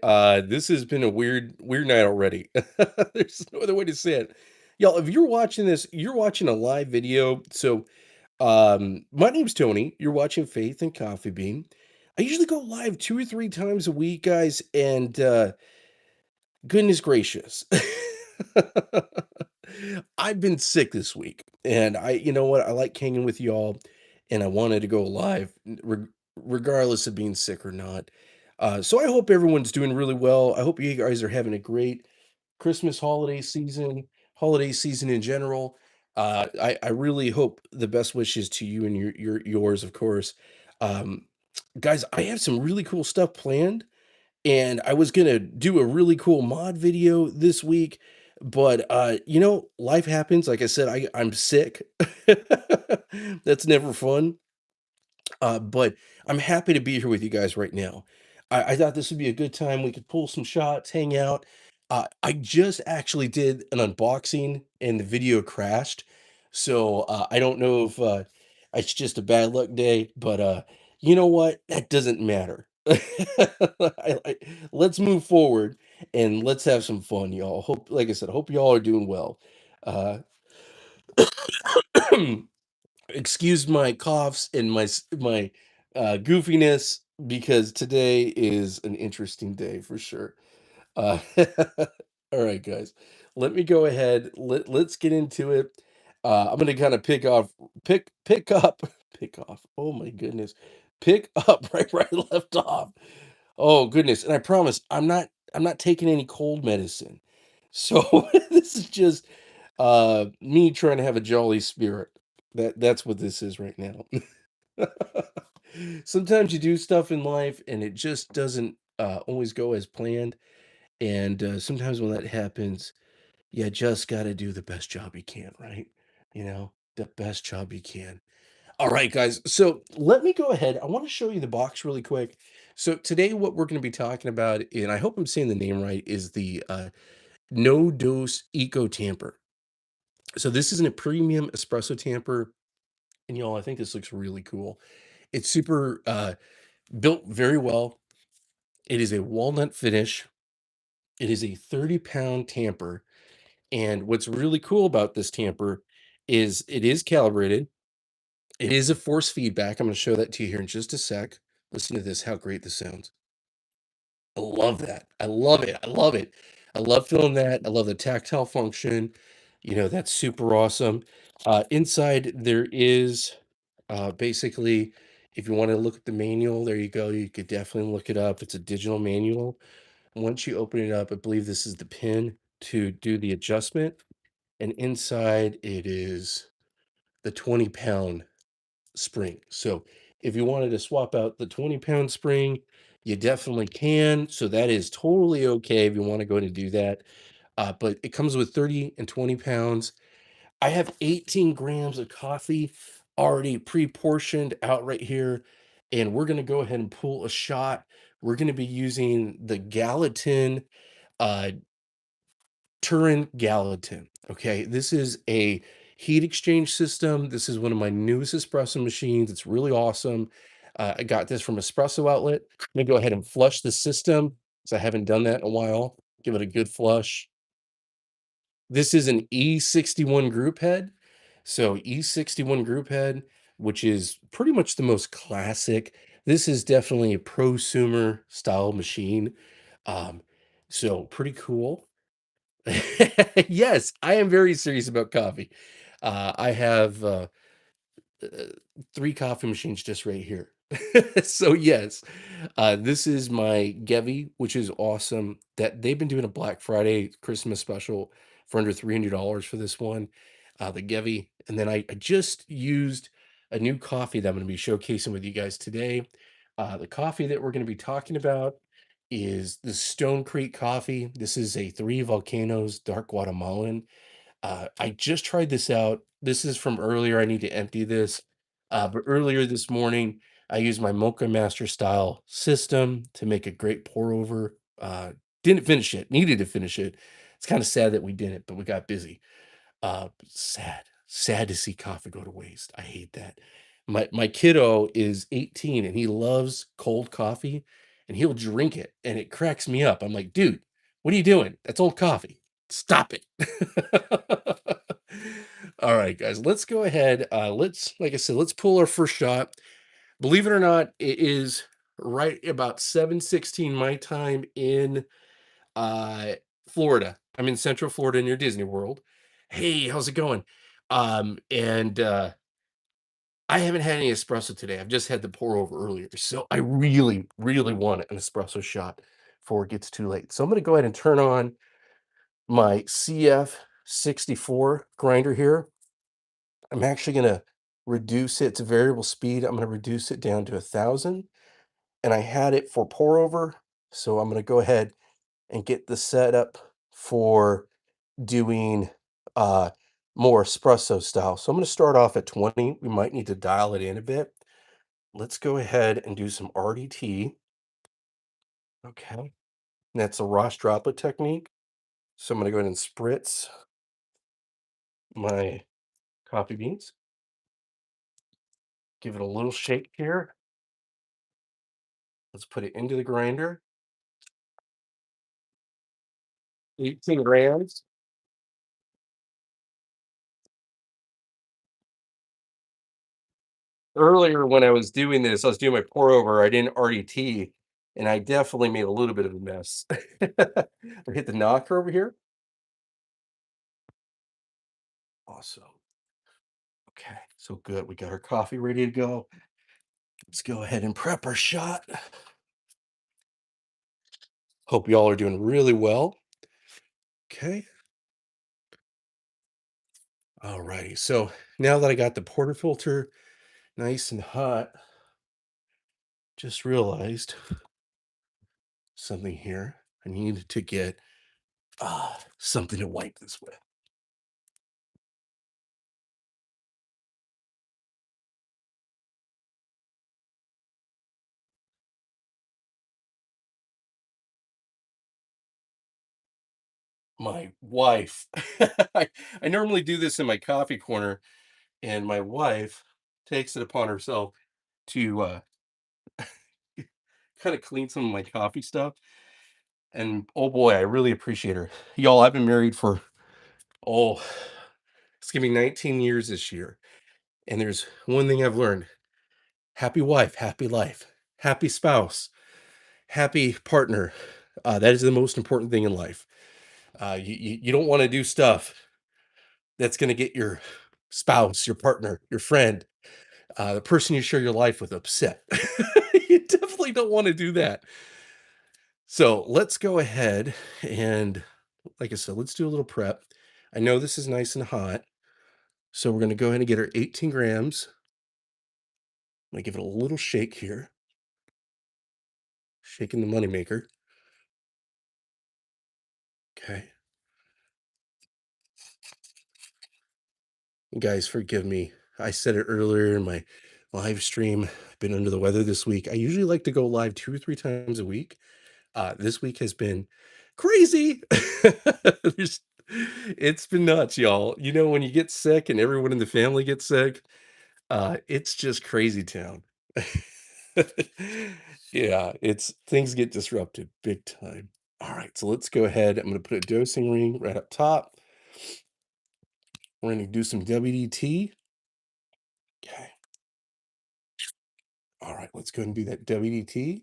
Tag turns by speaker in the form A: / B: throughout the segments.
A: This has been a weird night already. There's no other way to say it. Y'all, if you're watching this, you're watching a live video. So, my name's Tony. You're watching Faith and Coffee Bean. I usually go live 2 or 3 times a week, guys, and goodness gracious. I've been sick this week, and you know what? I like hanging with y'all, and I wanted to go live regardless of being sick or not. So I hope everyone's doing really well. I hope you guys are having a great Christmas holiday season in general. I really hope the best wishes to you and yours, of course. Um, guys, I have some really cool stuff planned and I was gonna do a really cool mod video this week, but life happens. Like I said, I'm sick. That's never fun. But I'm happy to be here with you guys right now. I thought this would be a good time. We could pull some shots, hang out. I just actually did an unboxing and the video crashed. So I don't know if it's just a bad luck day, but you know what? That doesn't matter. Let's move forward and let's have some fun, y'all. Hope, like I said, hope y'all are doing well. Uh, excuse my coughs and my goofiness because today is an interesting day for sure. Uh, all right, guys, let me go ahead. Let's get into it. I'm gonna kind of pick up, pick off. Oh my goodness, pick up right where I left off. Oh goodness, and I promise I'm not taking any cold medicine. So this is just me trying to have a jolly spirit. That's what this is right now. Sometimes you do stuff in life and it just doesn't always go as planned. And sometimes when that happens, you just got to do the best job you can, right? The best job you can. All right, guys. So let me go ahead. I want to show you the box really quick. So today, what we're going to be talking about, and I hope I'm saying the name right, is the No Dose Eco Tamper. So this isn't a premium espresso tamper, and y'all, I think this looks really cool. It's super built very well. It is a walnut finish. It is a 30-pound tamper. And what's really cool about this tamper is it is calibrated. It is a force feedback. I'm going to show that to you here in just a sec. Listen to this, how great this sounds. I love that. I love it. I love it. I love feeling that. I love the tactile function. That's super awesome. Inside, there is basically, if you want to look at the manual, there you go. You could definitely look it up. It's a digital manual. Once you open it up, I believe this is the pin to do the adjustment. And inside, it is the 20-pound spring. So if you wanted to swap out the 20-pound spring, you definitely can. So that is totally okay if you want to go to do that. But it comes with 30 and 20 pounds. I have 18 grams of coffee already pre-portioned out right here. And we're going to go ahead and pull a shot. We're going to be using the Gallatin uh, Turin Gallatin. Okay, this is a heat exchange system. This is one of my newest espresso machines. It's really awesome. I got this from Espresso Outlet. I'm gonna go ahead and flush the system because I haven't done that in a while. Give it a good flush. This is an E61 group head. So E61 group head, which is pretty much the most classic. This is definitely a prosumer style machine. Um, so pretty cool. Yes, I am very serious about coffee. I have, uh, 3 coffee machines just right here. So, yes, this is my Gevi, which is awesome that they've been doing a Black Friday Christmas special for under $300 for this one, the Gevi, and then I just used a new coffee that I'm gonna be showcasing with you guys today. The coffee that we're gonna be talking about is the Stone Creek coffee. This is a Three Volcanoes Dark Guatemalan. I just tried this out. This is from earlier. I need to empty this. But earlier this morning, I used my Mocha Master style system to make a great pour over. Didn't finish it, needed to finish it. It's kind of sad that we didn't, but we got busy. Sad to see coffee go to waste. I hate that. My kiddo is 18 and he loves cold coffee. and he'll drink it, and it cracks me up. I'm like, "Dude, what are you doing? That's old coffee. Stop it." All right, guys, let's go ahead. Let's, like I said, let's pull our first shot. Believe it or not, it is right about 7:16 my time in uh Florida. I'm in Central Florida near Disney World. Hey, how's it going? And I haven't had any espresso today. I've just had the pour over earlier. So I really, really want an espresso shot before it gets too late. So I'm going to go ahead and turn on my CF64 grinder here. I'm actually going to reduce it to variable speed. I'm going to reduce it down to 1,000. And I had it for pour over. So I'm going to go ahead and get the setup for doing uh, more espresso style. So I'm going to start off at 20. We might need to dial it in a bit. Let's go ahead and do some RDT. Okay. That's a Ross droplet technique. So I'm going to go ahead and spritz my coffee beans. Give it a little shake here. Let's put it into the grinder. 18 grams. Earlier when I was doing this, I was doing my pour over, I didn't RDT, and I definitely made a little bit of a mess. I hit the knocker over here. Awesome. Okay, so good. We got our coffee ready to go. Let's go ahead and prep our shot. Hope y'all are doing really well. Okay. All righty. So now that I got the portafilter nice and hot, just realized something here. I need to get something to wipe this with. My wife. I normally do this in my coffee corner, and my wife takes it upon herself to kind of clean some of my coffee stuff. And oh boy, I really appreciate her. Y'all, I've been married for, oh, it's gonna be 19 years this year. And there's one thing I've learned: happy wife, happy life, happy spouse, happy partner. That is the most important thing in life. You don't want to do stuff that's going to get your spouse, your partner, your friend, the person you share your life with upset. You definitely don't want to do that. So let's go ahead and, like I said, let's do a little prep. I know this is nice and hot. So we're going to go ahead and get our 18 grams. I'm going to give it a little shake here, shaking the moneymaker. Okay. You guys, forgive me. I said it earlier in my live stream. I've been under the weather this week. I usually like to go live 2 or 3 times a week. This week has been crazy. There's it's been nuts, y'all. You know, when you get sick and everyone in the family gets sick, it's just crazy town. Yeah, it's things get disrupted big time. All right, so let's go ahead. I'm gonna put a dosing ring right up top. We're gonna do some WDT. Okay. All right, let's go ahead and do that WDT.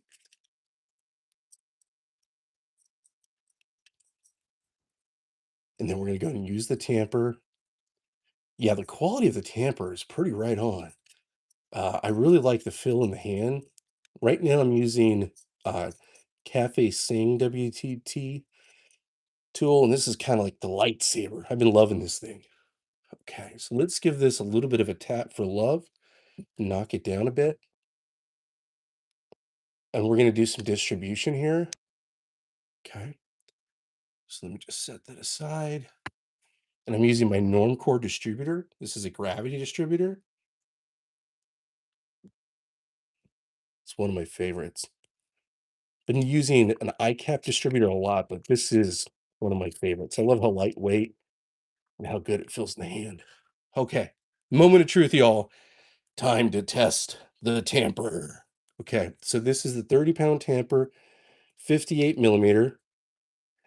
A: And then we're gonna go ahead and use the tamper. Yeah, the quality of the tamper is pretty right on. I really like the feel in the hand. Right now I'm using Cafe Sing WTT tool, and this is kind of like the lightsaber. I've been loving this thing. Okay, so let's give this a little bit of a tap for love, knock it down a bit. And we're going to do some distribution here. Okay, so let me just set that aside. And I'm using my Normcore distributor. This is a gravity distributor. It's one of my favorites. Been using an iCap distributor a lot, but this is one of my favorites. I love how lightweight and how good it feels in the hand. Okay, moment of truth, y'all. Time to test the tamper. Okay, so this is the 30-pound tamper, 58 millimeter.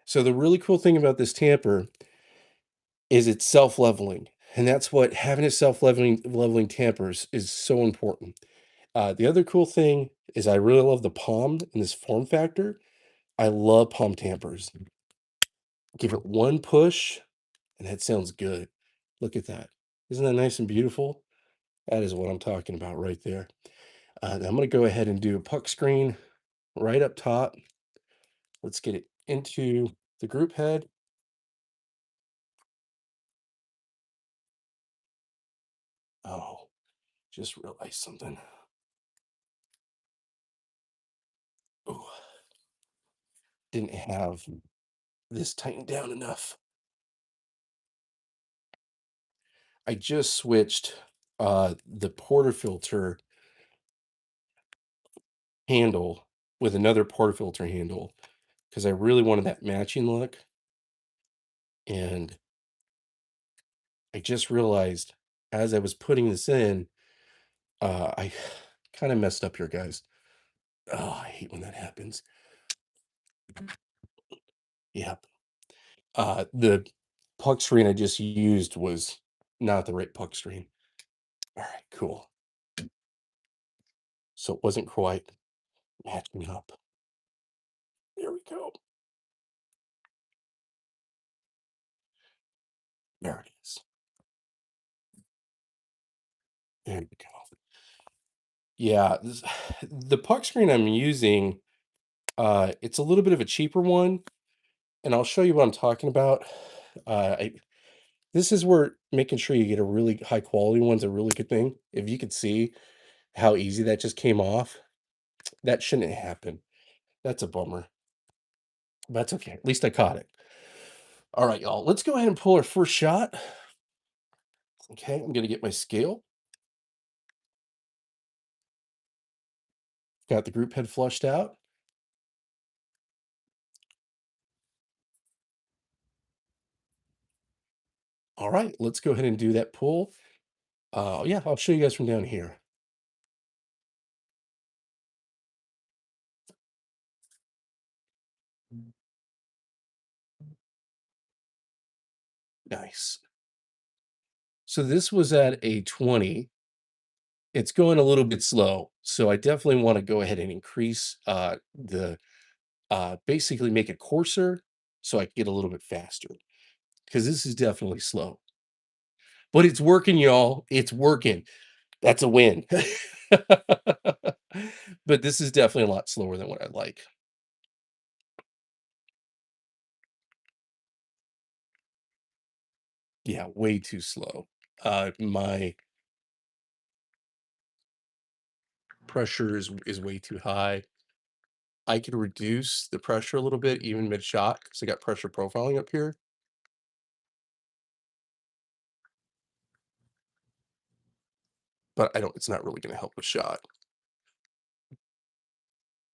A: So the really cool thing about this tamper is it's self-leveling, and that's what having a self-leveling tampers is so important. The other cool thing is I really love the palm in this form factor. I love palm tampers. Give it one push, and that sounds good. Look at that. Isn't that nice and beautiful? That is what I'm talking about right there. Now I'm going to go ahead and do a puck screen right up top. Let's get it into the group head. Oh, just realized something. Oh, didn't have this tightened down enough. I just switched the portafilter handle with another portafilter handle because I really wanted that matching look. And I just realized as I was putting this in, I kind of messed up here, guys. Oh, I hate when that happens. Yep. The puck screen I just used was not the right puck screen. All right, cool. So it wasn't quite matching up. There we go. There it is. There we go. Yeah, the puck screen I'm using, it's a little bit of a cheaper one, and I'll show you what I'm talking about. I This is where making sure you get a really high quality one's a really good thing. If you could see how easy that just came off, that shouldn't happen. That's a bummer. That's okay. At least I caught it. All right, y'all. Let's go ahead and pull our first shot. Okay, I'm gonna get my scale. Got the group head flushed out. All right, let's go ahead and do that pull. Yeah, I'll show you guys from down here. Nice. So this was at a 20. It's going a little bit slow, so I definitely want to go ahead and increase the basically make it coarser so I can get a little bit faster because this is definitely slow. But it's working, y'all. It's working. That's a win. But this is definitely a lot slower than what I like. Yeah, way too slow. My pressure is way too high. I could reduce the pressure a little bit even mid-shot because I got pressure profiling up here, but I don't it's not really gonna help with shot.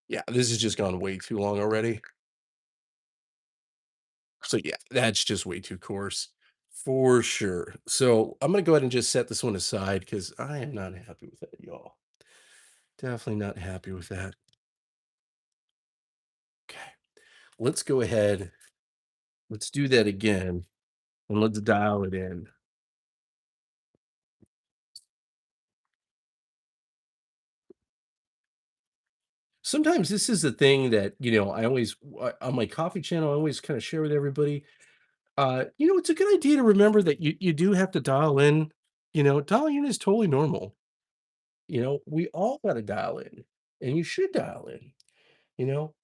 A: Yeah, this has just gone way too long already. So yeah, that's just way too coarse for sure. So I'm gonna go ahead and just set this one aside because I am not happy with that, y'all. Definitely not happy with that. Okay, let's go ahead. Let's do that again and let's dial it in. Sometimes this is the thing that, I always on my coffee channel, I always kind of share with everybody. It's a good idea to remember that you do have to dial in. Dialing in is totally normal. We all got to dial in, and you should dial in.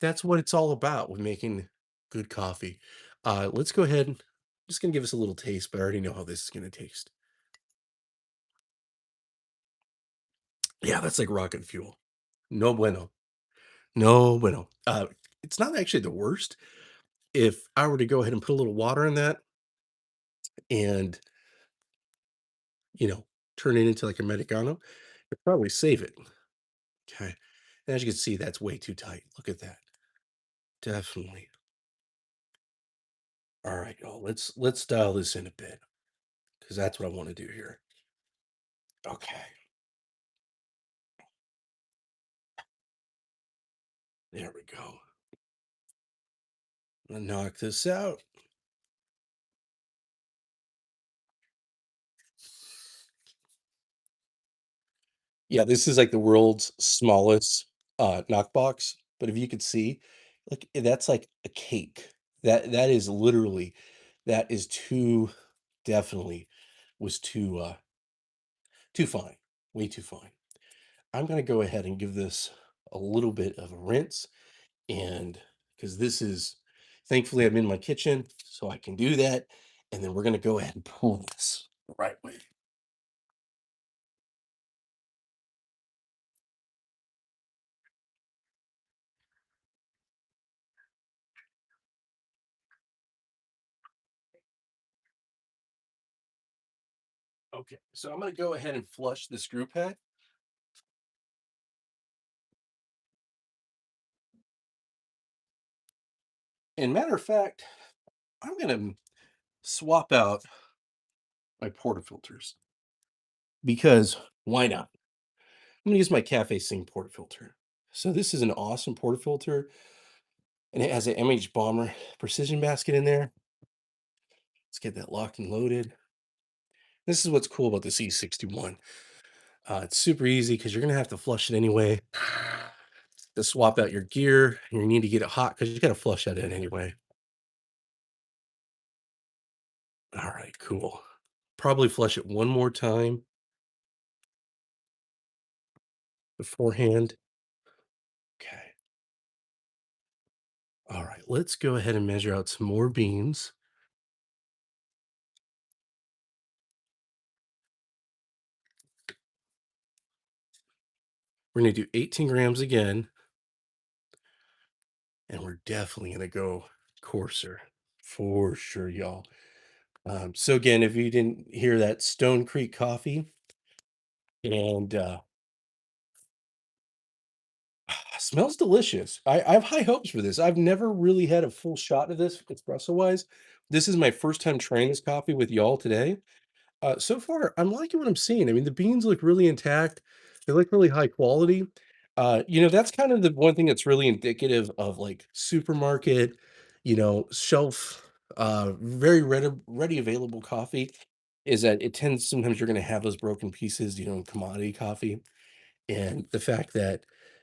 A: That's what it's all about with making good coffee. Let's go ahead. Just gonna give us a little taste, but I already know how this is gonna taste. Yeah, that's like rocket fuel. No bueno. No bueno. It's not actually the worst. If I were to go ahead and put a little water in that and, you know, turn it into like Americano, it'd probably save it. Okay. And as you can see, that's way too tight. Look at that. Definitely. All right, y'all. Let's dial this in a bit because that's what I want to do here. Okay. There we go. I'm gonna knock this out. Yeah, this is like the world's smallest knock box. But if you could see, like that's like a cake. That is literally that is too definitely was too fine. Way too fine. I'm gonna go ahead and give this a little bit of a rinse and because this is thankfully I'm in my kitchen, so I can do that. And then we're gonna go ahead and pull this the right way. Okay, so I'm gonna go ahead and flush the screw pad. And matter of fact, I'm gonna swap out my portafilters because why not? I'm gonna use my Cafe Sing portafilter. So this is an awesome portafilter, and it has an MH Bomber precision basket in there. Let's get that locked and loaded. This is what's cool about the C61. It's super easy because you're gonna have to flush it anyway. To swap out your gear, you need to get it hot because you got to flush that in anyway. All right, cool. Probably flush it one more time beforehand. Okay. All right, let's go ahead and measure out some more beans. We're gonna do 18 grams again, and we're definitely gonna go coarser for sure, y'all. So again, if you didn't hear that, Stone Creek coffee, and smells delicious. I have high hopes for this. I've never really had a full shot of this espresso wise. This is my first time trying this coffee with y'all today. So far, I'm liking what I'm seeing. I mean, the beans look really intact. They look really high quality. That's kind of the one thing that's really indicative of like supermarket, shelf, very ready available coffee is that it tends sometimes you're going to have those broken pieces, in commodity coffee. And the fact that,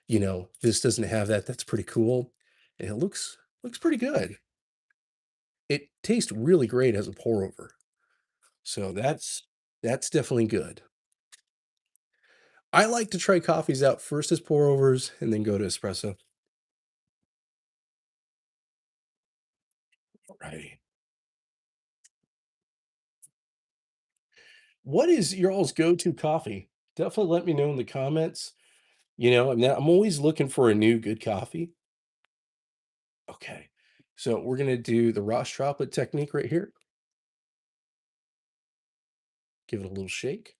A: this doesn't have that, that's pretty cool. And it looks pretty good. It tastes really great as a pour over. So that's definitely good. I like to try coffees out first as pour overs and then go to espresso. Right. What is your all's go-to coffee? Definitely let me know in the comments. I'm always looking for a new good coffee. Okay. So we're gonna do the Ross droplet technique right here. Give it a little shake.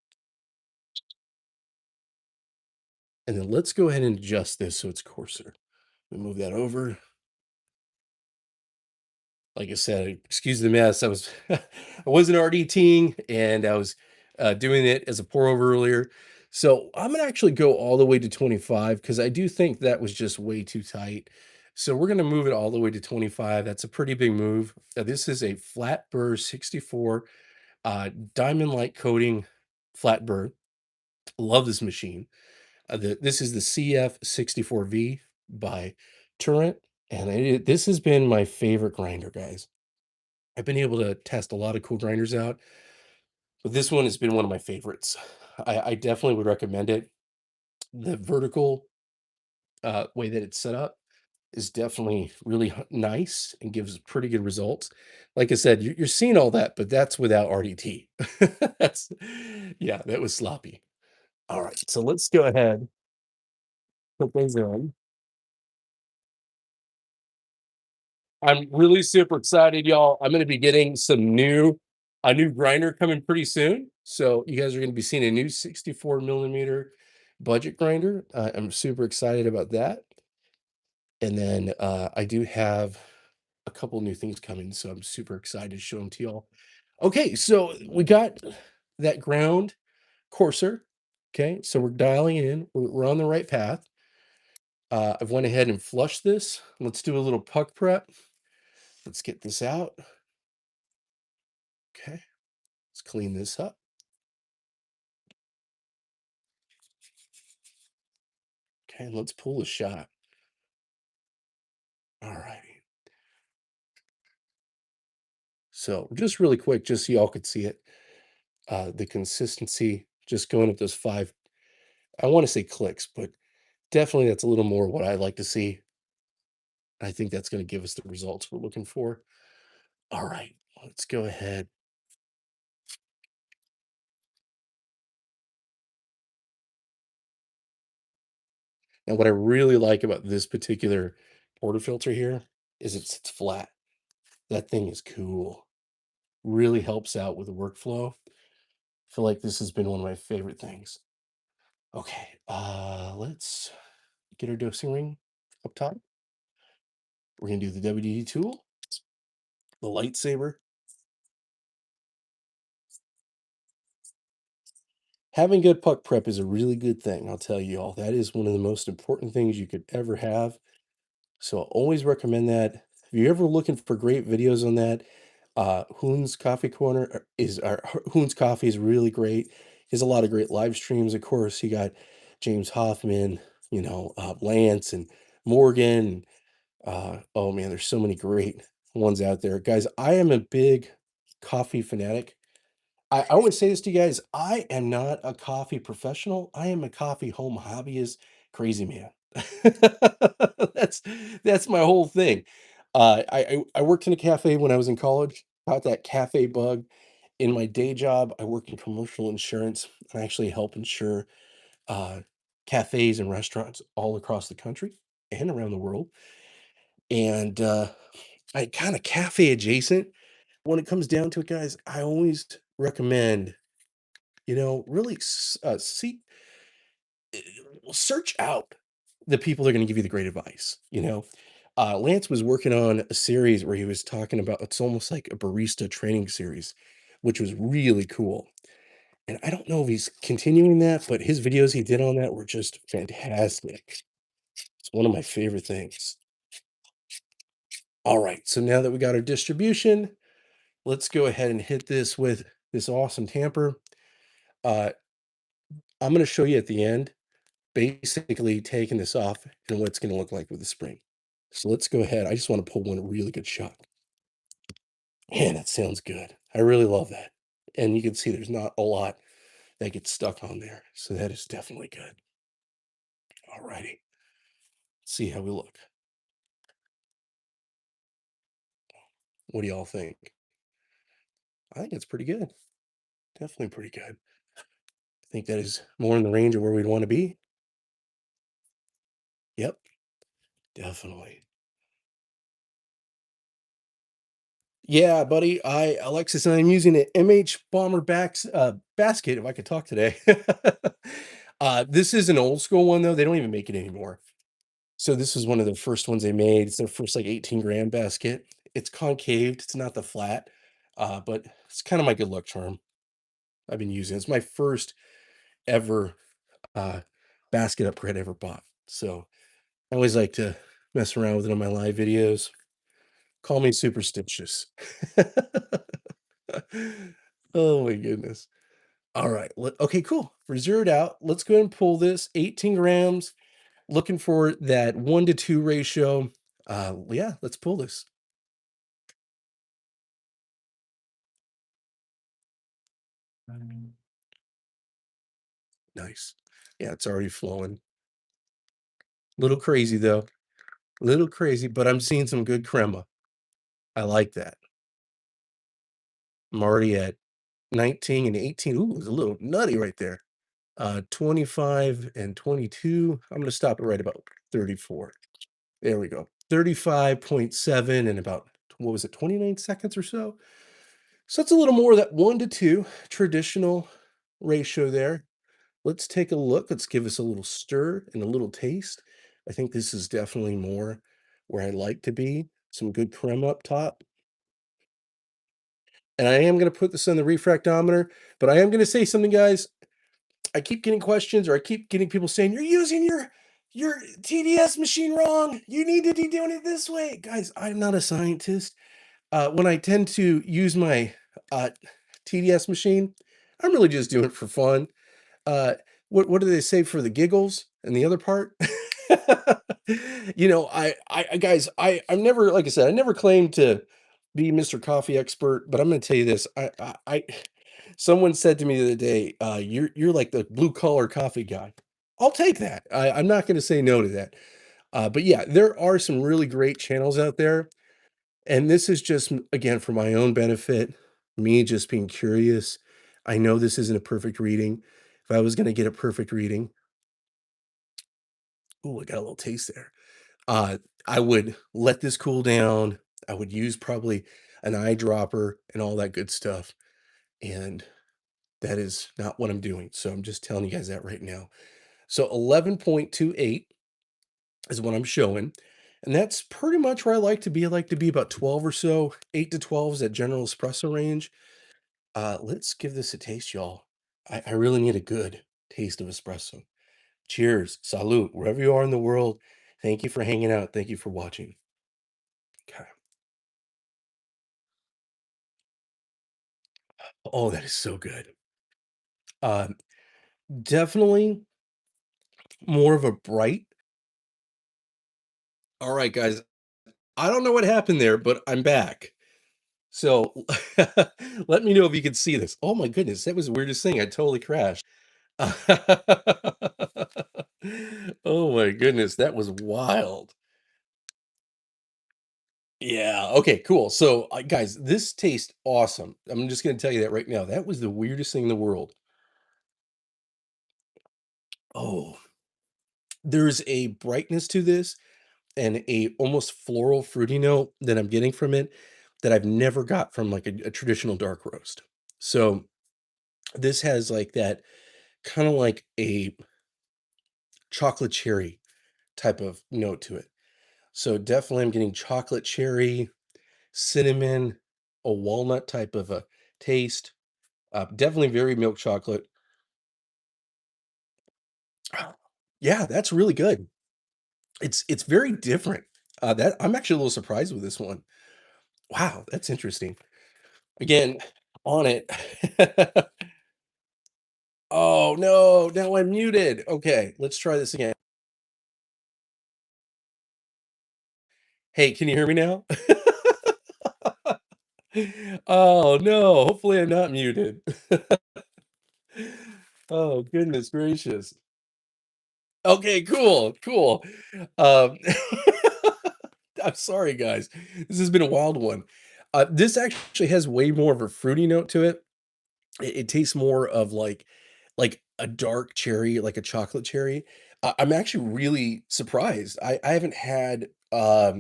A: And then let's go ahead and adjust this so it's coarser. We move that over. Like I said, excuse the mess. I wasn't RDTing and I was doing it as a pour over earlier. So I'm gonna actually go all the way to 25 because I do think that was just way too tight. So we're gonna move it all the way to 25. That's a pretty big move. This is a flat burr 64 diamond light coating flat burr. Love this machine. This is the CF64V by Turin, and this has been my favorite grinder, guys. I've been able to test a lot of cool grinders out, but this one has been one of my favorites. I definitely would recommend it. The vertical way that it's set up is definitely really nice and gives pretty good results. Like I said, you're seeing all that, but that's without RDT. that's yeah, that was sloppy. All right, so let's go ahead put those in. I'm really super excited, y'all. I'm gonna be getting a new grinder coming pretty soon. So you guys are gonna be seeing a new 64 millimeter budget grinder. I'm super excited about that. And then I do have a couple new things coming, so I'm super excited to show them to y'all. Okay, so we got that ground coarser. Okay, so we're dialing in. We're on the right path. I've went ahead and flushed this. Let's do a little puck prep. Let's get this out. Okay, let's clean this up. Okay, let's pull a shot. All righty. So just really quick, just so y'all could see it, the consistency, just going up those 5, I want to say clicks, but definitely that's a little more what I like to see. I think that's going to give us the results we're looking for. All right, let's go ahead. And what I really like about this particular portafilter here is it sits flat. That thing is cool. Really helps out with the workflow. I feel like this has been one of my favorite things. Okay, let's get our dosing ring up top. We're gonna do the WD tool, the lightsaber. Having good puck prep is a really good thing, I'll tell you all. That is one of the most important things you could ever have. So I always recommend that. If you're ever looking for great videos on that, Hoon's Coffee Corner is our Hoon's Coffee is really great. He has a lot of great live streams. Of course, you got James Hoffman, Lance and Morgan. Oh man, there's so many great ones out there, guys. I am a big coffee fanatic. I always say this to you guys, I am not a coffee professional. I am a coffee home hobbyist crazy man. That's that's my whole thing. I worked in a cafe when I was in college, got that cafe bug. In my day job, I work in commercial insurance. I actually help insure uh, cafes and restaurants all across the country and around the world. And I kind of cafe adjacent. When it comes down to it, guys, I always recommend really seek search out the people that are going to give you the great advice. Lance was working on a series where he was talking about it's almost like a barista training series, which was really cool. And I don't know if he's continuing that, but his videos he did on that were just fantastic. It's one of my favorite things. All right, so now that we got our distribution, let's go ahead and hit this with this awesome tamper. Uh, I'm going to show you at the end basically taking this off and what it's going to look like with the spring. So let's go ahead. I just want to pull one really good shot. Man, that sounds good. I really love that. And you can see there's not a lot that gets stuck on there. So that is definitely good. All righty. See how we look. What do y'all think? I think it's pretty good. Definitely pretty good. I think that is more in the range of where we'd want to be. Yep, definitely. Yeah, buddy. Alexis, and I'm using an MH Bomber basket. If I could talk today. This is an old school one though. They don't even make it anymore. So this is one of the first ones they made. It's their first like 18 gram basket. It's concaved. It's not the flat, but it's kind of my good luck charm. I've been using. It's my first ever uh, basket upgrade I ever bought. So I always like to mess around with it on my live videos. Call me superstitious. Oh my goodness. All right. Okay, cool. For zeroed out, let's go ahead and pull this 18 grams. Looking for that 1 to 2 ratio. Yeah, let's pull this. Nice. Yeah, it's already flowing. Little crazy though. Little crazy, but I'm seeing some good crema. I like that. I'm already at 19 and 18. Ooh, it's a little nutty right there. 25 and 22. I'm gonna stop it right about 34. There we go. 35.7 and about what was it, 29 seconds or so? So it's a little more of that 1 to 2 traditional ratio there. Let's take a look. Let's give us a little stir and a little taste. I think this is definitely more where I like to be. Some good crema up top. And I am going to put this on the refractometer, but I am going to say something, guys. I keep getting questions or I keep getting people saying, you're using your TDS machine wrong. You need to be doing it this way." Guys, I'm not a scientist. When I tend to use my uh, TDS machine, I'm really just doing it for fun. Uh, what do they say for the giggles and the other part? Guys, I'm never, like I said, I never claimed to be Mr. Coffee expert, but I'm going to tell you this. Someone said to me the other day, you're like the blue collar coffee guy. I'll take that. I'm not going to say no to that. But yeah, there are some really great channels out there. And this is just, again, for my own benefit, me just being curious. I know this isn't a perfect reading. If I was gonna get a perfect reading, ooh, I got a little taste there. Uh, I would let this cool down. I would use probably an eyedropper and all that good stuff, and that is not what I'm doing, so I'm just telling you guys that right now. So 11.28 is what I'm showing, and that's pretty much where I like to be. I like to be about 12 or so. 8 to 12 is that general espresso range. Let's give this a taste, y'all. I really need a good taste of espresso. Cheers. Salute. Wherever you are in the world, thank you for hanging out. Thank you for watching. Okay. Oh, that is so good. Um, Definitely more of a bright. All right, guys. I don't know what happened there, but I'm back. So let me know if you can see this. Oh my goodness, that was the weirdest thing. I totally crashed. Oh my goodness, that was wild. Yeah, okay, cool. So, guys, this tastes awesome. I'm just gonna tell you that right now. That was the weirdest thing in the world. Oh, there's a brightness to this and a almost floral fruity note that I'm getting from it that I've never got from, like, a traditional dark roast. So, this has, like, that kinda like a chocolate cherry type of note to it. So, definitely I'm getting chocolate cherry, cinnamon, a walnut type of a taste. Definitely very milk chocolate. Yeah, that's really good. It's very different. That I'm actually a little surprised with this one. Wow, that's interesting. Again, on it. Oh, no, now I'm muted. Okay, let's try this again. Hey, can you hear me now? Oh, no, hopefully I'm not muted. Oh, goodness gracious. Okay, cool, cool. Um, I'm sorry, guys. This has been a wild one. This actually has way more of a fruity note to it. It tastes more of like a dark cherry, like a chocolate cherry. I'm actually really surprised. I haven't had a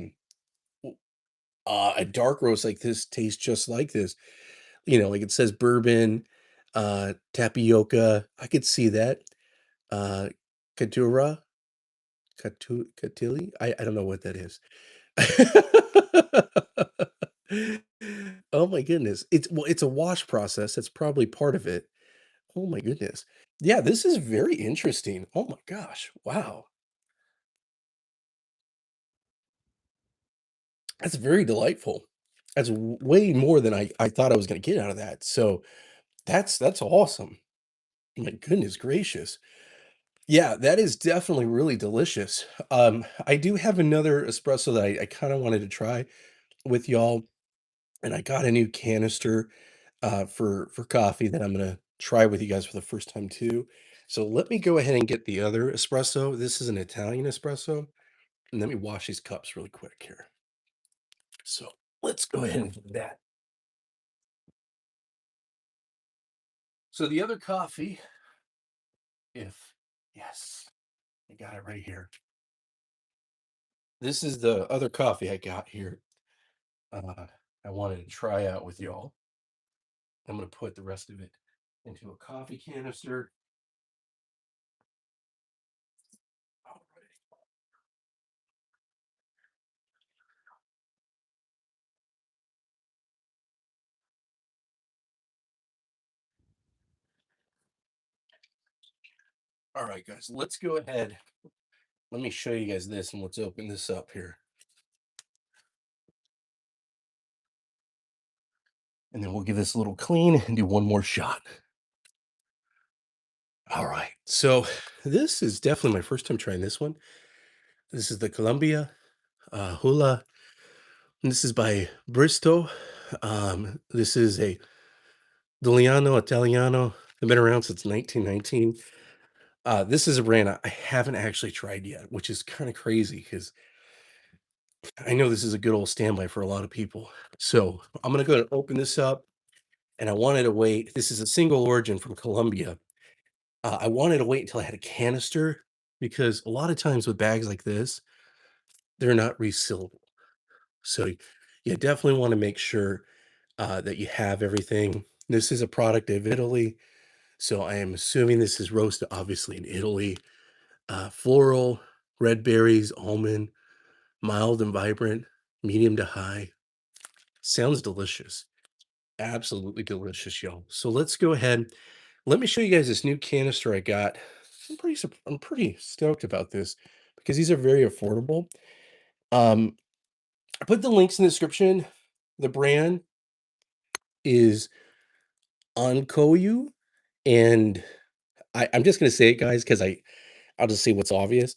A: dark roast like this taste just like this. Like it says bourbon, tapioca. I could see that. Uh, Catura, Catili. I don't know what that is. Oh my goodness. It's a wash process. That's probably part of it. Oh my goodness. Yeah, this is very interesting. Oh my gosh. Wow. That's very delightful. That's way more than I thought I was going to get out of that. So that's awesome. My goodness gracious. Yeah, that is definitely really delicious. I do have another espresso that I kind of wanted to try with y'all, and I got a new canister for coffee that I'm gonna try with you guys for the first time too. So let me go ahead and get the other espresso. This is an Italian espresso, and let me wash these cups really quick here. So let's go ahead and do that. So the other coffee, if yes, I got it right here. This is the other coffee I got here. Uh, I wanted to try out with y'all. I'm gonna put the rest of it into a coffee canister. All right. All right, guys, let's go ahead let me show you guys this, and let's open this up here. And then we'll give this a little clean and do one more shot. All right. So this is definitely my first time trying this one. This is the Columbia Hoola. And this is by Bristot. This is a Doliano Italiano. They've been around since 1919. This is a brand I haven't actually tried yet, which is kind of crazy because I know this is a good old standby for a lot of people. So I'm going to go and open this up. And I wanted to wait. This is a single origin from Colombia. I wanted to wait until I had a canister because a lot of times with bags like this, they're not resealable. So you definitely want to make sure that you have everything. This is a product of Italy. So I am assuming this is roasted, obviously, in Italy. Floral, red berries, almond, mild and vibrant, medium to high. Sounds delicious. Absolutely delicious, y'all. So let's go ahead. Let me show you guys this new canister I got. I'm pretty stoked about this because these are very affordable. Um, I put the links in the description. The brand is Encoou, and I'm just gonna say it, guys, because I'll just say what's obvious.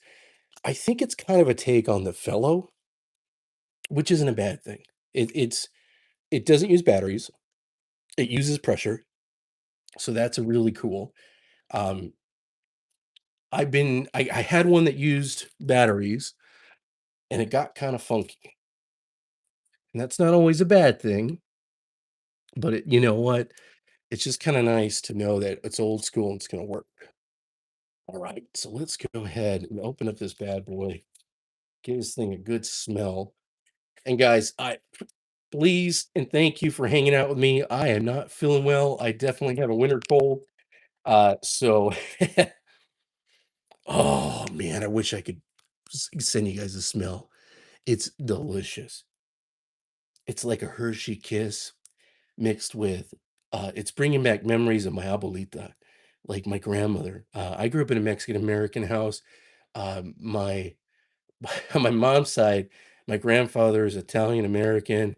A: I think it's kind of a take on the Fellow, which isn't a bad thing. It doesn't use batteries. It uses pressure, so that's a really cool. Um, I had one that used batteries, and it got kind of funky, and that's not always a bad thing. But you know what? It's just kind of nice to know that it's old school and it's going to work. All right, so let's go ahead and open up this bad boy. Give this thing a good smell. And guys, I please and thank you for hanging out with me. I am not feeling well. I definitely have a winter cold. So oh man, I wish I could send you guys a smell. It's delicious. It's like a Hershey kiss mixed with it's bringing back memories of my abuelita, like my grandmother. I grew up in a Mexican American house. My on my mom's side, my grandfather is Italian American,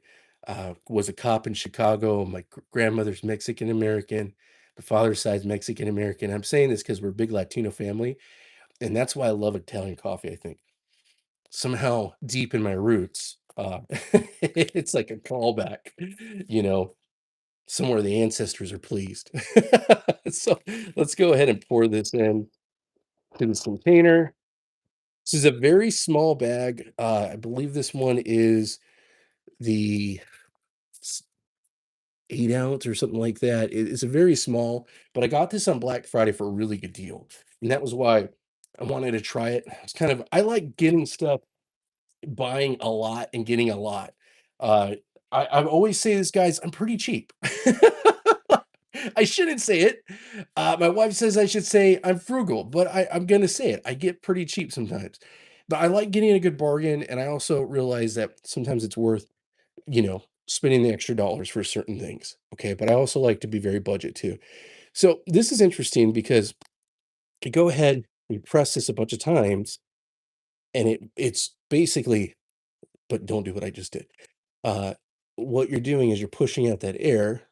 A: was a cop in Chicago. My grandmother's Mexican American. The father's side's Mexican American. I'm saying this because we're a big Latino family, and that's why I love Italian coffee. I think somehow deep in my roots, it's like a callback, you know, somewhere the ancestors are pleased. So let's go ahead and pour this in to this container. This is a very small bag. I believe this one is the 8 ounce or something like that. It's a very small, but I got this on Black Friday for a really good deal. And that was why I wanted to try it. It's kind of, I like getting stuff, buying a lot and getting a lot. Uh, I always say this, guys, I'm pretty cheap. I shouldn't say it. My wife says I should say I'm frugal, but I'm going to say it. I get pretty cheap sometimes. But I like getting a good bargain. And I also realize that sometimes it's worth, spending the extra dollars for certain things. Okay. But I also like to be very budget too. So this is interesting because you go ahead, you press this a bunch of times, and it's basically, but don't do what I just did. Uh, what you're doing is you're pushing out that air,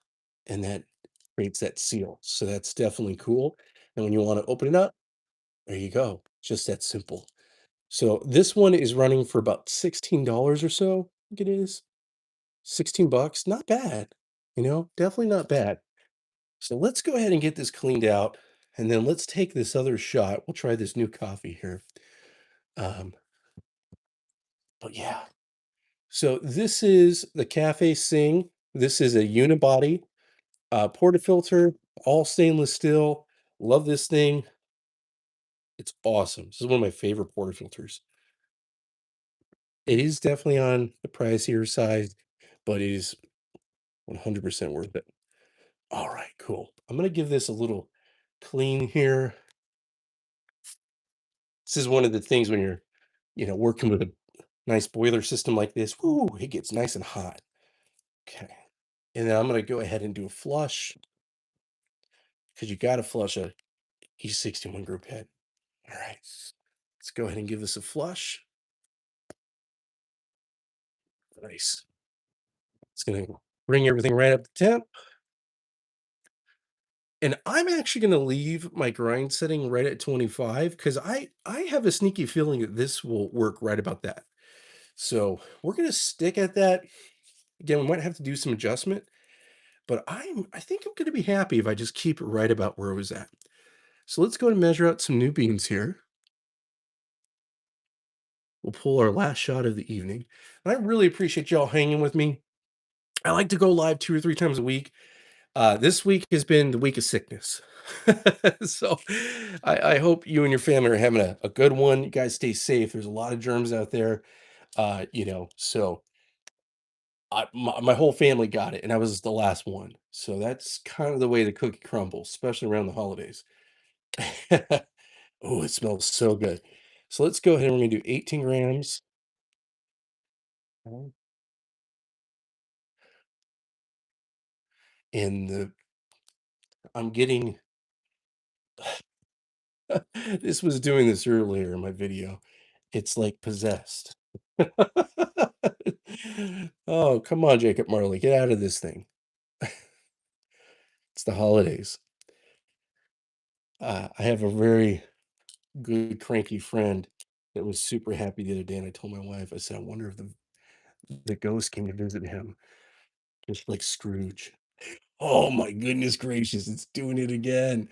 A: and that creates that seal. So that's definitely cool. And when you want to open it up, there you go. Just that simple. So this one is running for about $16 or so. I think it is 16 bucks. Not bad. Definitely not bad. So let's go ahead and get this cleaned out. And then let's take this other shot. We'll try this new coffee here. Um, but yeah. So this is the Cafe Sing. This is a unibody portafilter, all stainless steel. Love this thing. It's awesome. This is one of my favorite portafilters. It is definitely on the pricier side, but it is 100% worth it. All right, cool. I'm going to give this a little clean here. This is one of the things when you're, working with a nice boiler system like this. Woo, it gets nice and hot. Okay. And then I'm going to go ahead and do a flush because you got to flush a E61 group head. All right. Let's go ahead and give this a flush. Nice. It's gonna bring everything right up to temp. And I'm actually gonna leave my grind setting right at 25 because I have a sneaky feeling that this will work right about that. So we're gonna stick at that. Again, we might have to do some adjustment, but I think I'm gonna be happy if I just keep it right about where it was at. So let's go and measure out some new beans here. We'll pull our last shot of the evening. And I really appreciate y'all hanging with me. I like to go live 2 or 3 times a week. This week has been the week of sickness. So I hope you and your family are having a good one. You guys stay safe. There's a lot of germs out there. So my whole family got it, and I was the last one. So that's kind of the way the cookie crumbles, especially around the holidays. Oh, it smells so good. So let's go ahead and we're gonna do 18 grams. And I'm getting this was doing this earlier in my video. It's like possessed. Oh, come on, Jacob Marley, get out of this thing. It's the holidays. I have a very good cranky friend that was super happy the other day, and I told my wife, I said, I wonder if the ghost came to visit him, just like Scrooge. Oh my goodness gracious, it's doing it again.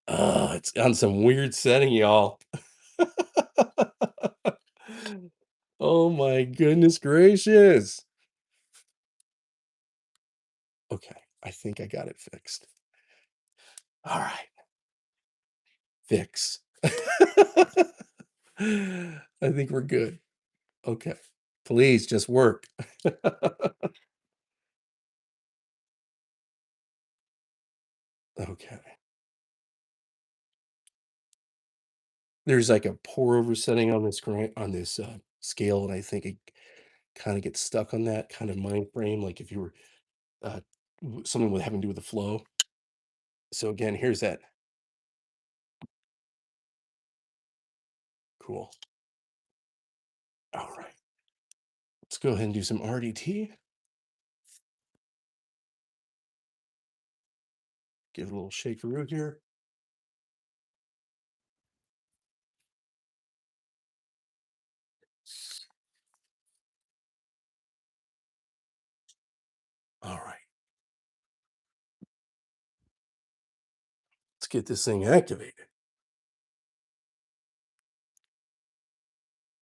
A: Oh, it's on some weird setting, y'all. Oh my goodness gracious. Okay, I think I got it fixed. All right, fix. I think we're good. Okay. Please just work. Okay. There's like a pour over setting on this scale, and I think it kind of gets stuck on that kind of mind frame, like if you were uh, something with having to do with the flow. So again, here's that. Cool. All right. Let's go ahead and do some RDT. Give it a little shakeroo here. All right. Let's get this thing activated.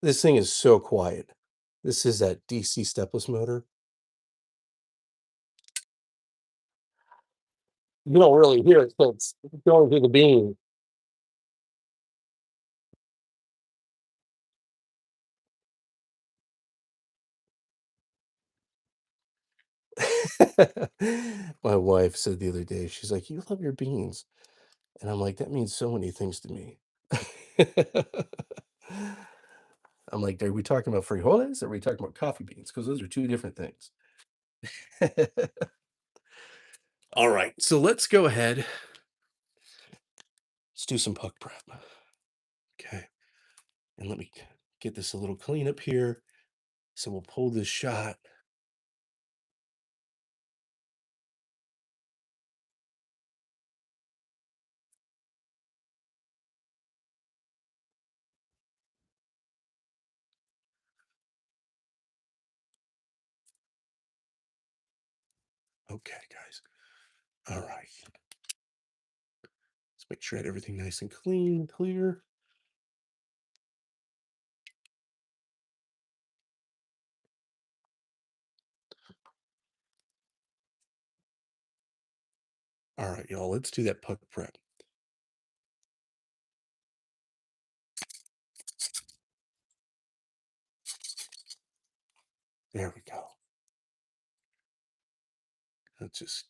A: This thing is so quiet. This is that DC stepless motor. You don't really hear it, so it's going through the beam. My wife said the other day, she's like, "You love your beans." And I'm like, "That means so many things to me." I'm like, "Are we talking about frijoles or are we talking about coffee beans? Because those are 2 different things." All right, so let's go ahead. Let's do some puck prep. Okay, and let me get this a little clean up here. So we'll pull this shot. Okay, guys. All right. Let's make sure I had everything nice and clean and clear. All right, y'all, let's do that puck prep. There we go. Let's just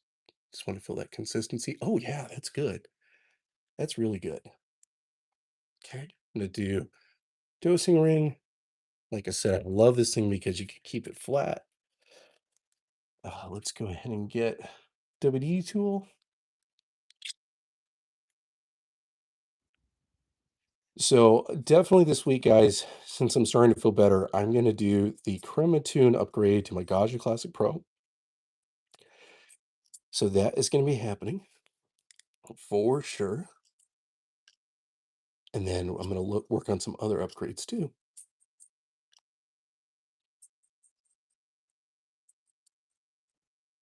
A: want to feel that consistency. Oh yeah, that's good. That's really good. Okay. I'm gonna do dosing ring. Like I said, I love this thing because you can keep it flat. Let's go ahead and get WD tool. So definitely this week, guys, since I'm starting to feel better, I'm gonna do the Crema tune upgrade to my Gaggia Classic Pro. So that is gonna be happening for sure. And then I'm gonna work on some other upgrades too.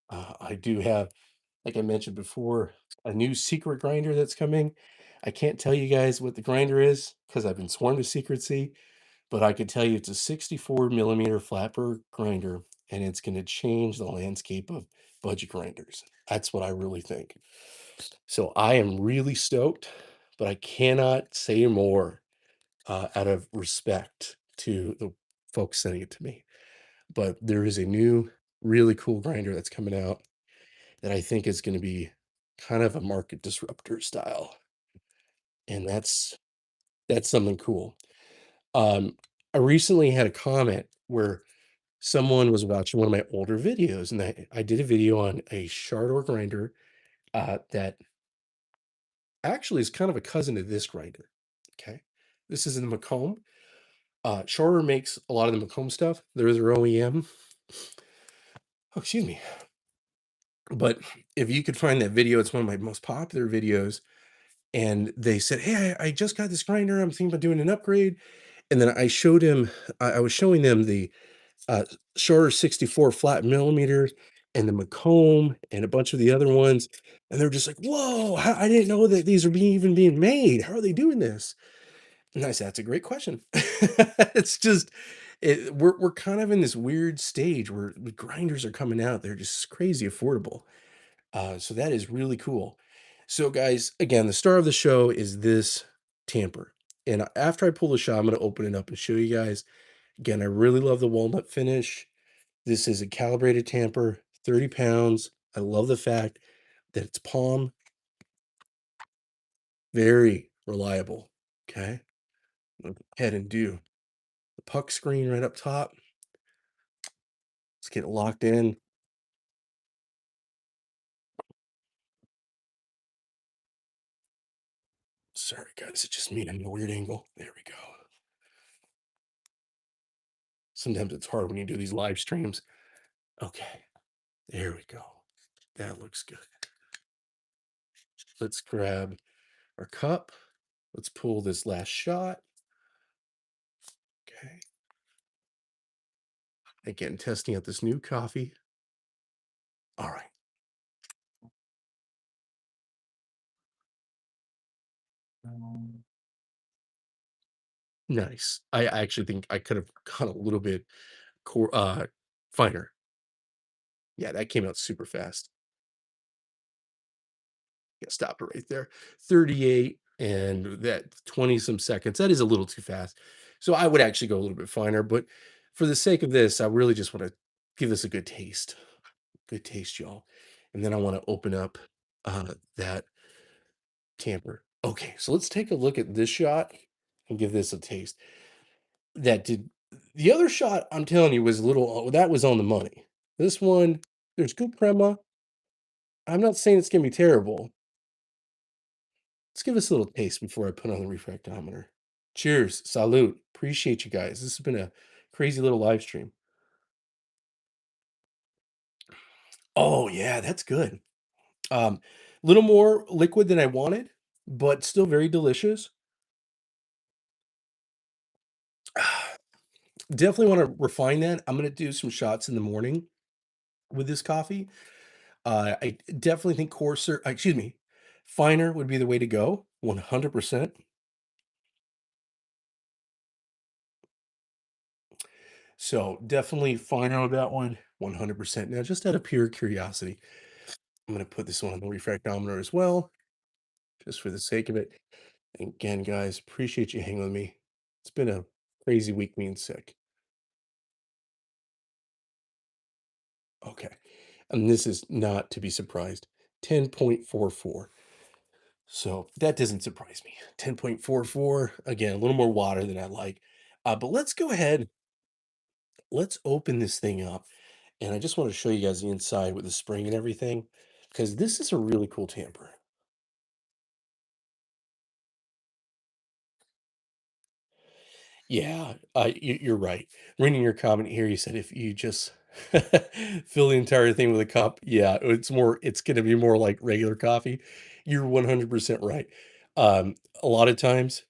A: I do have, like I mentioned before, a new secret grinder that's coming. I can't tell you guys what the grinder is because I've been sworn to secrecy, but I can tell you it's a 64 millimeter flapper grinder, and it's going to change the landscape of budget grinders. That's what I really think. So I am really stoked, but I cannot say more out of respect to the folks sending it to me. But there is a new, really cool grinder that's coming out that I think is going to be kind of a market disruptor style, and that's something cool. Um, I recently had a comment where someone was watching one of my older videos, and I did a video on a Chardor grinder that actually is kind of a cousin to this grinder. Okay, this is in the Macomb. Chardor makes a lot of the Macomb stuff. They're their OEM. Oh, excuse me. But if you could find that video, it's one of my most popular videos. And they said, "Hey, I just got this grinder. I'm thinking about doing an upgrade." And then I showed him, I was showing them the uh, Shorter 64 flat millimeters and the Macomb and a bunch of the other ones. And they're just like, "Whoa, I didn't know that these are even being made. How are they doing this?" And I said, "That's a great question." It's just, we're kind of in this weird stage where the grinders are coming out. They're just crazy affordable. So that is really cool. So, guys, again, the star of the show is this tamper. And after I pull the shot, I'm going to open it up and show you guys. Again, I really love the walnut finish. This is a calibrated tamper, 30 pounds. I love the fact that it's palm, very reliable. Okay. Go ahead and do the puck screen right up top. Let's get it locked in. Sorry, guys, it's just me in a weird angle. There we go. Sometimes it's hard when you do these live streams. Okay, there we go. That looks good. Let's grab our cup. Let's pull this last shot. Okay. Again, testing out this new coffee. All right. Nice. I actually think I could have gone a little bit finer. Yeah, that came out super fast. Yeah, stop it right there. 38 and that 20 some seconds. That is a little too fast. So I would actually go a little bit finer, but for the sake of this, I really just want to give this a good taste. Good taste, y'all. And then I want to open up that tamper. Okay, so let's take a look at this shot and give this a taste. That did the other shot, I'm telling you, was a little that was on the money. This one, there's good crema. I'm not saying it's gonna be terrible. Let's give us a little taste before I put on the refractometer. Cheers, salute. Appreciate you guys. This has been a crazy little live stream. Oh yeah, that's good. Little more liquid than I wanted, but still very delicious. Definitely want to refine that. I'm gonna do some shots in the morning with this coffee. I definitely think coarser, excuse me, finer would be the way to go. 100%. So definitely finer on that one. 100%. Now, just out of pure curiosity, I'm gonna put this one on the refractometer as well, just for the sake of it. And again, guys, appreciate you hanging with me. It's been a crazy week being sick. Okay. And this is not to be surprised. 10.44. So that doesn't surprise me. 10.44. Again, a little more water than I like. But let's go ahead. Let's open this thing up. And I just want to show you guys the inside with the spring and everything, because this is a really cool tamper. Yeah, you're right. Reading your comment here, you said if you just fill the entire thing with a cup, yeah, it's gonna be more like regular coffee. You're 100% right. A lot of times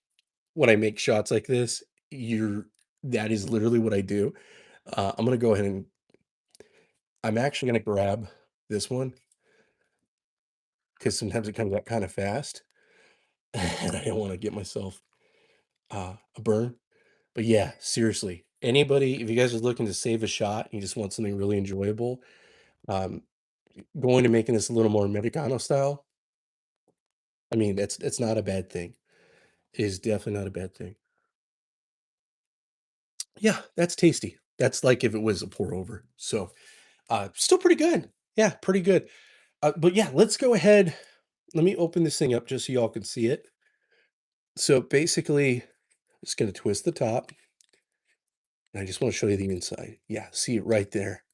A: when I make shots like this, you're that is literally what I do. I'm gonna go ahead and I'm actually gonna grab this one because sometimes it comes out kind of fast, and I don't want to get myself a burn. But yeah, seriously, anybody, if you guys are looking to save a shot, you just want something really enjoyable, um, going to making this a little more Americano style. I mean, that's not a bad thing. It is definitely not a bad thing. Yeah, that's tasty. That's like if it was a pour over. So, still pretty good. Yeah, pretty good. But yeah, let's go ahead. Let me open this thing up just so y'all can see it. So basically, just gonna twist the top, and I just want to show you the inside. Yeah, see it right there.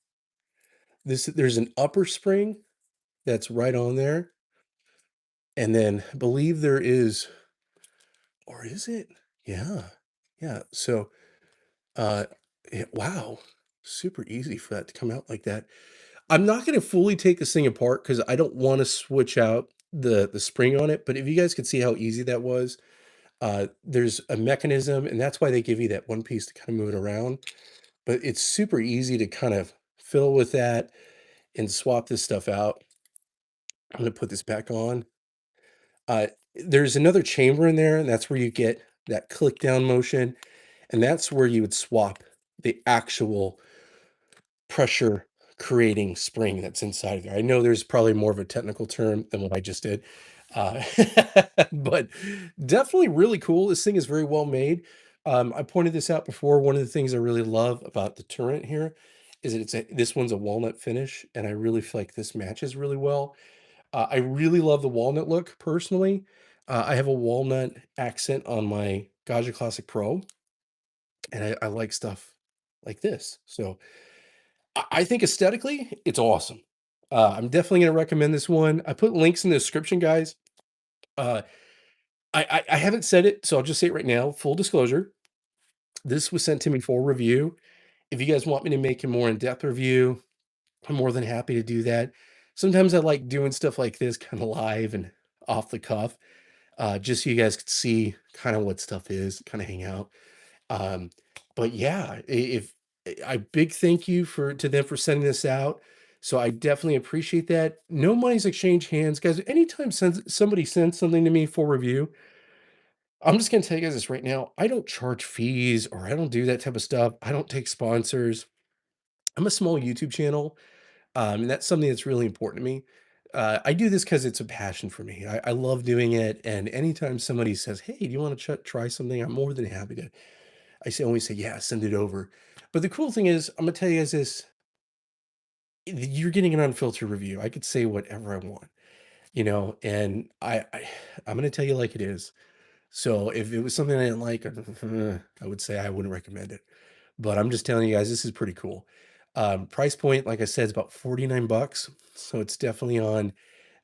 A: There's an upper spring that's right on there, and then I believe there is, or is it? Yeah, yeah. So, uh, wow, super easy for that to come out like that. I'm not gonna fully take this thing apart because I don't want to switch out the spring on it. But if you guys could see how easy that was, there's a mechanism, and that's why they give you that one piece to kind of move it around. But it's super easy to kind of fill with that and swap this stuff out. I'm gonna put this back on. Uh, there's another chamber in there, and that's where you get that click down motion, and that's where you would swap the actual pressure creating spring that's inside there. I know there's probably more of a technical term than what I just did, uh, but definitely really cool. This thing is very well made. I pointed this out before. One of the things I really love about the Turin here is that this one's a walnut finish, and I really feel like this matches really well. I really love the walnut look personally. I have a walnut accent on my Gaggia Classic Pro, and I like stuff like this. So I think aesthetically, it's awesome. I'm definitely going to recommend this one. I put links in the description, guys. Uh, I haven't said it, so I'll just say it right now. Full disclosure: this was sent to me for review. If you guys want me to make a more in-depth review, I'm more than happy to do that. Sometimes I like doing stuff like this, kind of live and off the cuff. Just so you guys could see kind of what stuff is, kind of hang out. Um, but yeah, if I big thank you for to them for sending this out. So I definitely appreciate that. No money's exchanged hands, guys. Anytime somebody sends something to me for review, I'm just gonna tell you guys this right now. I don't charge fees or I don't do that type of stuff. I don't take sponsors. I'm a small YouTube channel. And that's something that's really important to me. I do this because it's a passion for me. I love doing it. And anytime somebody says, "Hey, do you want to try something?" I'm more than happy to. Always say, "Yeah, send it over." But the cool thing is, I'm gonna tell you guys this: you're getting an unfiltered review. I could say whatever I want, and I'm gonna tell you like it is. So if it was something I didn't like, I would say I wouldn't recommend it. But I'm just telling you guys, this is pretty cool. Price point, like I said, is about 49 bucks. So it's definitely on,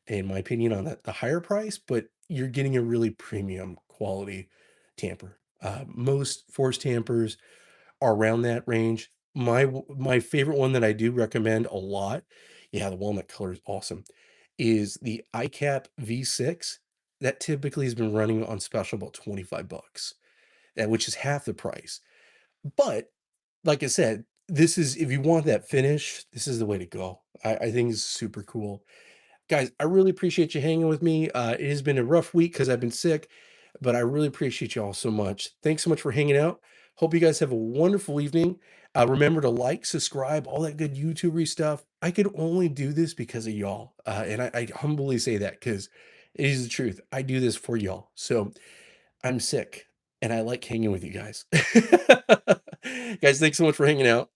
A: in my opinion, on the higher price, but you're getting a really premium quality tamper. Most forced tampers are around that range. My favorite one that I do recommend a lot, yeah, the walnut color is awesome, is the iCap V6. That typically has been running on special about 25 bucks, which is half the price. But like I said, this is if you want that finish, this is the way to go. I think it's super cool. Guys, I really appreciate you hanging with me. It has been a rough week because I've been sick, but I really appreciate you all so much. Thanks so much for hanging out. Hope you guys have a wonderful evening. Remember to like, subscribe, all that good YouTubery stuff. I could only do this because of y'all. And I humbly say that because it is the truth. I do this for y'all. So I'm sick and I like hanging with you guys. Guys, thanks so much for hanging out.